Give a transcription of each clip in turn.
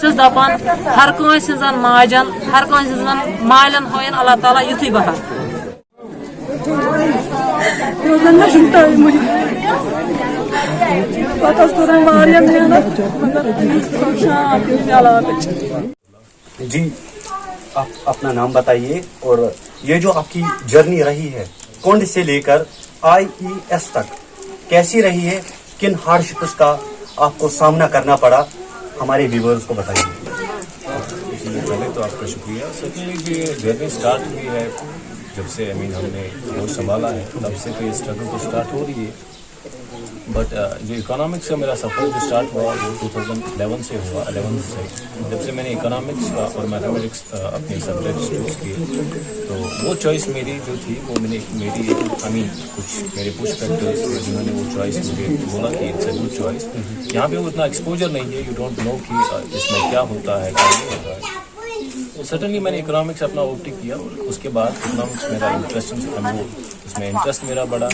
چھس دپان ہر کٲنٛسہِ ہٕنٛزن ماجن ہر کٲنٛسہِ ہٕنٛزن مالٮ۪ن ہٲیِن اللہ تعالیٰ یُتھُے بہر جی آپ اپنا نام بتائیے اور یہ جو آپ کی جرنی رہی ہے کنڈ سے لے کر IES تک کیسی رہی ہے، کن ہارڈشپس کا آپ کو سامنا کرنا پڑا، ہمارے ویورز کو بتائیے. پہلے تو آپ کا شکریہ. سچنلی جو یہ جرنی اسٹارٹ ہوئی ہے جب سے ہم نے وہ سنبھالا ہے تب سے تو یہ اسٹرگل تو اسٹارٹ ہو رہی ہے. بٹ جو اکنامکس کا میرا سفر جو اسٹارٹ ہوا وہ 2011 سے ہوا. 11 سے جب سے میں نے اکنامکس اور میتھمیٹکس اپنے سبجیکٹس چوز کیے تو وہ چوائس میری جو تھی وہ میری کچھ میرے پوش فیکٹرس تھے جنہوں نے وہ چوائس مجھے بولا کہ اٹس اے گڈ چوائس. یہاں پہ وہ اتنا ایکسپوجر نہیں ہے، یو ڈونٹ نو کہ اس میں کیا ہوتا ہے کیا نہیں ہوتا ہے. سٹنلی میں نے اکنامکس اپنا اوپٹ کیا اور اس کے بعد اکنامکس میرا انٹرسٹ اس میں انٹرسٹ میرا بڑا.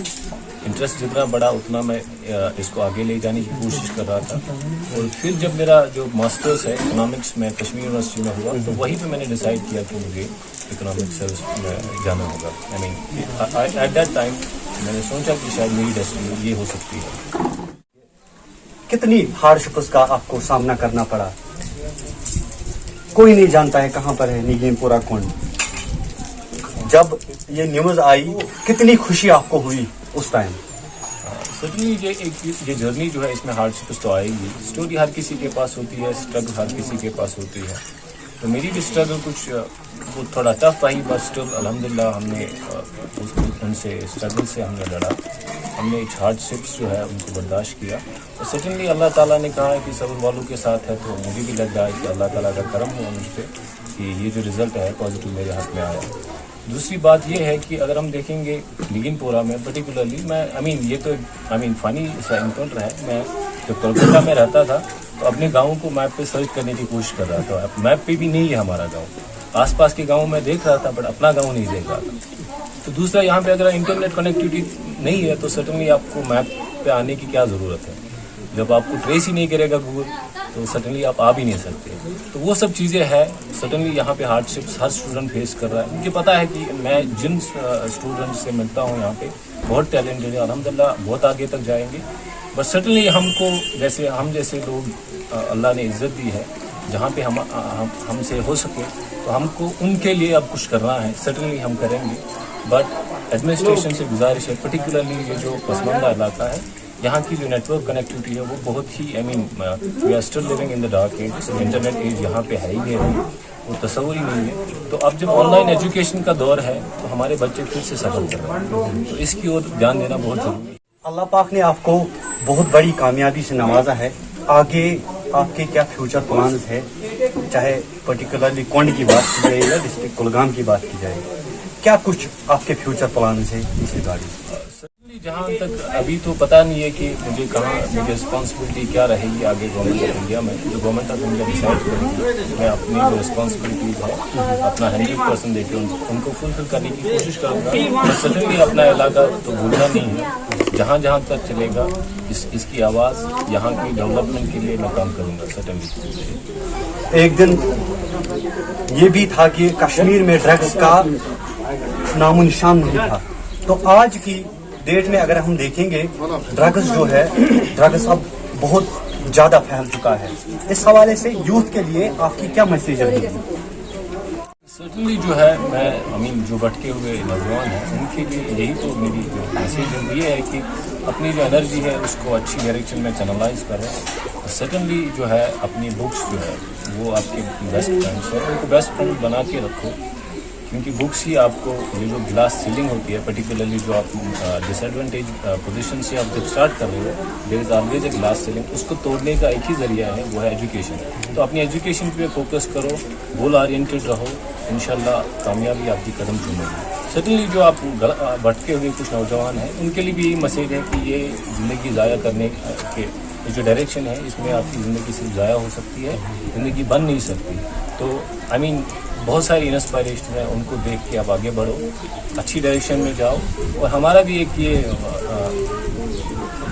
انٹرسٹ جتنا بڑا اتنا میں اس کو آگے لے جانے کی کوشش کر رہا تھا. اور پھر جب میرا جو ماسٹرس ہے اکنامکس میں کشمیر یونیورسٹی میں ہوا تو وہیں پہ میں نے ڈیسائیڈ کیا کہ مجھے اکنامک سروس میں جانا ہوگا. ایٹ دیٹ ٹائم میں نے سوچا کہ شاید میری ڈیسٹنی یہ ہو سکتی ہے. کتنی ہارڈشپس کا آپ کو سامنا کرنا پڑا؟ کوئی نہیں جانتا ہے کہاں پر ہے نیگیم پورہ کنڈ. جب یہ نیوز آئی کتنی خوشی آپ کو ہوئی اس ٹائم؟ سچنلی یہ جرنی جو ہے اس میں ہارڈشپس تو آئے گی. اسٹوری ہر کسی کے پاس ہوتی ہے، اسٹرگل ہر کسی کے پاس ہوتی ہے. تو میری بھی اسٹرگل کچھ وہ تھوڑا ٹف آئی بٹ اسٹل الحمدللہ ہم نے ان سے اسٹرگل سے ہم نے لڑا. ہم نے ہارڈشپس جو ہے ان کو برداشت کیا. اور سچنلی اللہ تعالیٰ نے کہا ہے کہ صبر والوں کے ساتھ ہے تو مجھے بھی لگ رہا ہے کہ اللہ تعالیٰ کا کرم ہوا مجھ پہ کہ یہ جو رزلٹ ہے پازیٹیو میرے ہاتھ میں آیا. دوسری بات یہ ہے کہ اگر ہم دیکھیں گے لیگن پورہ میں پرٹیکولرلی میں یہ تو فنی سا انکاؤنٹر ہے. میں جب کولکتہ میں رہتا تھا تو اپنے گاؤں کو میپ پہ سرچ کرنے کی کوشش کر رہا تھا. میپ پہ بھی نہیں ہے ہمارا گاؤں. آس پاس کے گاؤں میں دیکھ رہا تھا بٹ اپنا گاؤں نہیں دیکھ رہا تھا. تو دوسرا یہاں پہ اگر انٹرنیٹ کنیکٹیوٹی نہیں ہے تو سٹنلی آپ کو میپ پہ آنے کی کیا ضرورت ہے. جب آپ کو ٹریس ہی نہیں کرے گا گوگل تو سٹنلی آپ آ بھی نہیں سکتے. تو وہ سب چیزیں ہیں. سٹنلی یہاں پہ ہارڈشپس ہر اسٹوڈنٹ فیس کر رہا ہے. مجھے پتا ہے کہ میں جن اسٹوڈنٹ سے ملتا ہوں یہاں پہ بہت ٹیلنٹڈ ہے، الحمدللہ بہت آگے تک جائیں گے. بس سٹنلی ہم کو ہم جیسے لوگ اللہ نے عزت دی ہے جہاں پہ ہم سے ہو سکے تو ہم کو ان کے لیے اب کچھ کرنا ہے. سٹنلی ہم کریں گے. بٹ ایڈمنسٹریشن سے گزارش ہے پرٹیکولرلی یہ جو پسماندہ علاقہ ہے یہاں کی جو نیٹ ورک کنیکٹیوٹی ہے وہ بہت ہی we are still living in the dark age. Internet age یہاں پہ ہے ہی نہیں، وہ تصور ہی نہیں ہے. تو اب جب آن لائن ایجوکیشن کا دور ہے تو ہمارے بچے پھر سے سفر کر رہے ہیں تو اس کی اور دھیان دینا بہت ضروری ہے. اللہ پاک نے آپ کو بہت بڑی کامیابی سے نوازا ہے. آگے آپ کے کیا فیوچر پلانز ہے، چاہے پرٹیکولرلی کنڈ کی بات کی جائے یا ڈسٹرکٹ کولگام کی بات کی جائے، کیا کچھ آپ کے فیوچر پلانز ہیں اس ریگارڈنگ؟ جہاں تک ابھی تو پتہ نہیں ہے کہ مجھے کہاں میری رسپانسبلٹی کیا رہے گی آگے گورنمنٹ آف انڈیا میں. جو گورنمنٹ آف انڈیا ڈیسائڈ کرے گی میں اپنی جو رسپانسبلٹیز ہے اپنا 100% دے کے ان کو فلفل کرنے کی کوشش کروں گا. سٹنلی اپنا علاقہ تو بھولنا نہیں ہے. جہاں جہاں تک چلے گا اس کی آواز یہاں کی ڈیولپمنٹ کے لیے میں کام کروں گا. سٹنلی ایک دن یہ بھی تھا کہ کشمیر میں ڈرگس کا نام و نشان نہیں تھا. تو آج کی ڈیٹ میں اگر ہم دیکھیں گے ڈرگس جو ہے ڈرگس اب بہت زیادہ پھیل چکا ہے. اس حوالے سے یوتھ کے لیے آپ کی کیا میسیج ہے؟ سرٹنلی جو ہے میں جو بھٹکے ہوئے نوجوان ہیں ان کے لیے یہی تو میری جو میسیج ہے یہ ہے کہ اپنی جو انرجی ہے اس کو اچھی ڈائریکشن میں چینلائز کریں. سیکنڈلی جو ہے اپنی بکس جو ہے وہ آپ کے بیسٹ فرینڈس ہیں ان کو بیسٹ فرینڈ بنا کے رکھو کیونکہ بکس ہی آپ کو یہ جو گلاس سیلنگ ہوتی ہے پرٹیکولرلی جو آپ ڈس ایڈوانٹیج پوزیشن سے آپ جب اسٹارٹ کر رہے ہو there is always a glass ceiling. اس کو توڑنے کا ایک ہی ذریعہ ہے وہ ہے ایجوکیشن. تو اپنی ایجوکیشن پہ فوکس کرو، گول اورینٹیڈ رہو، انشاءاللہ کامیابی آپ کی قدم چومے گی. سٹنلی جو آپ بھٹکے ہوئے کچھ نوجوان ہیں ان کے لیے بھی یہی میسیج ہے کہ یہ زندگی ضائع کرنے کے جو ڈائریکشن ہے اس میں آپ کی زندگی صرف ضائع ہو سکتی ہے، زندگی بن نہیں سکتی. تو بہت ساری انسپائریشن ہیں ان کو دیکھ کے آپ آگے بڑھو، اچھی ڈائریکشن میں جاؤ. اور ہمارا بھی ایک یہ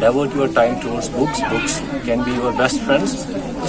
divert your time towards books can be your best friends.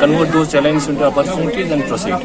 convert those challenges into opportunities and proceed.